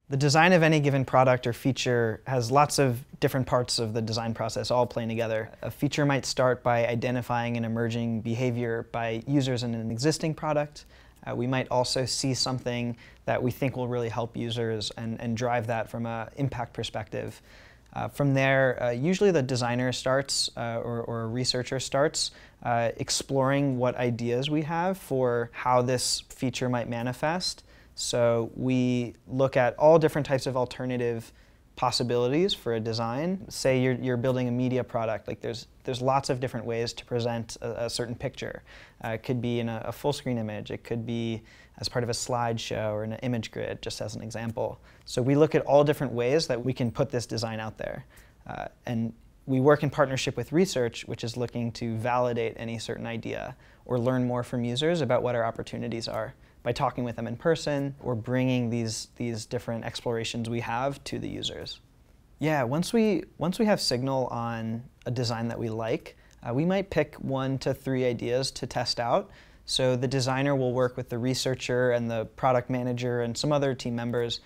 The design of any given product or feature has lots of different parts of the design process all playing together. A feature might start by identifying an emerging behavior by users in an existing product. We might also see something that we think will really help users and drive that from an impact perspective. From there, usually the designer starts or a researcher starts exploring what ideas we have for how this feature might manifest. So we look at all different types of alternative possibilities for a design. Say you're building a media product, like there's lots of different ways to present a certain picture. It could be in a full screen image, it could be as part of a slideshow or an image grid, just as an example. So we look at all different ways that we can put this design out there. And we work in partnership with research, which is looking to validate any certain idea or learn more from users about what our opportunities are, by talking with them in person or bringing these different explorations we have to the users. Yeah, once we have signal on a design that we like, we might pick 1 to 3 ideas to test out. So the designer will work with the researcher and the product manager and some other team members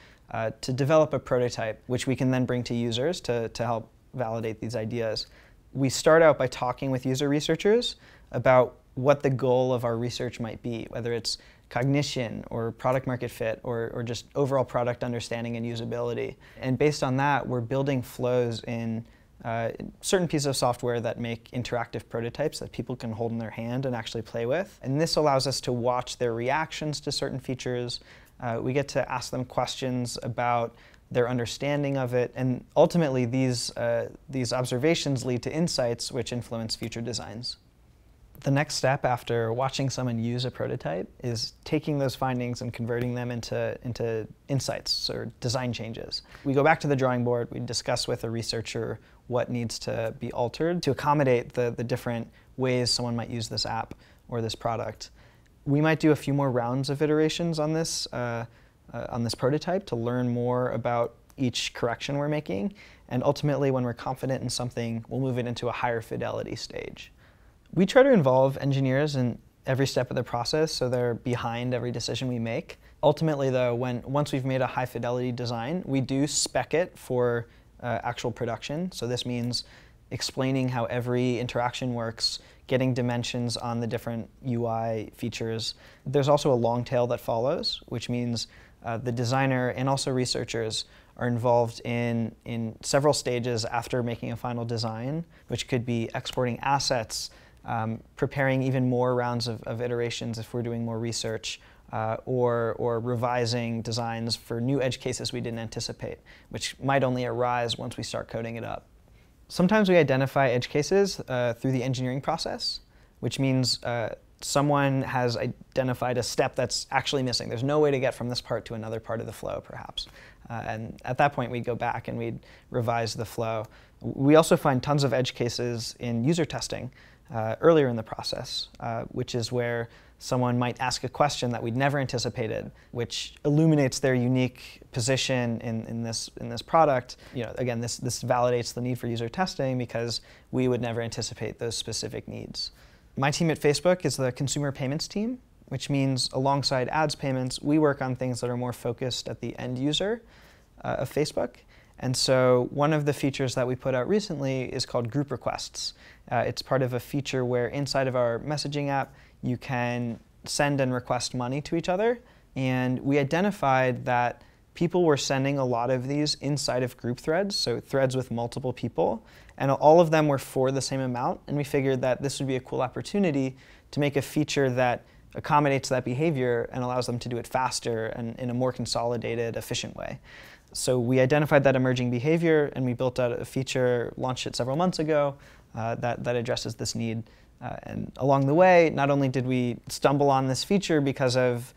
to develop a prototype, which we can then bring to users to help validate these ideas. We start out by talking with user researchers about what the goal of our research might be, whether it's cognition or product market fit or just overall product understanding and usability. And based on that, we're building flows in certain pieces of software that make interactive prototypes that people can hold in their hand and actually play with. And this allows us to watch their reactions to certain features. We get to ask them questions about their understanding of it, and ultimately these observations lead to insights which influence future designs. The next step after watching someone use a prototype is taking those findings and converting them into insights or design changes. We go back to the drawing board, we discuss with a researcher what needs to be altered to accommodate the different ways someone might use this app or this product. We might do a few more rounds of iterations on this prototype to learn more about each correction we're making, and ultimately when we're confident in something, we'll move it into a higher fidelity stage. We try to involve engineers in every step of the process, so they're behind every decision we make. Ultimately though, once we've made a high fidelity design, we do spec it for actual production. So this means explaining how every interaction works, getting dimensions on the different UI features. There's also a long tail that follows, which means the designer and also researchers are involved in several stages after making a final design, which could be exporting assets, preparing even more rounds of iterations if we're doing more research, or revising designs for new edge cases we didn't anticipate, which might only arise once we start coding it up. Sometimes we identify edge cases through the engineering process, which means someone has identified a step that's actually missing. There's no way to get from this part to another part of the flow, perhaps. And at that point, we'd go back and we'd revise the flow. We also find tons of edge cases in user testing earlier in the process, which is where someone might ask a question that we'd never anticipated, which illuminates their unique position in this product. You know, again, this validates the need for user testing because we would never anticipate those specific needs. My team at Facebook is the consumer payments team, which means alongside ads payments, we work on things that are more focused at the end user of Facebook. And so one of the features that we put out recently is called group requests. It's part of a feature where inside of our messaging app, you can send and request money to each other. And we identified that people were sending a lot of these inside of group threads, so threads with multiple people, and all of them were for the same amount, and we figured that this would be a cool opportunity to make a feature that accommodates that behavior and allows them to do it faster and in a more consolidated, efficient way. So we identified that emerging behavior, and we built out a feature, launched it several months ago, that addresses this need. And along the way, not only did we stumble on this feature because of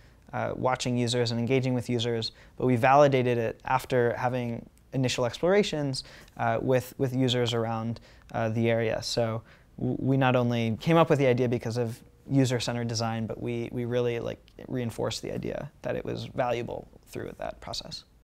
watching users and engaging with users, but we validated it after having initial explorations with users around the area. So we not only came up with the idea because of user-centered design, but we really reinforced the idea that it was valuable through that process.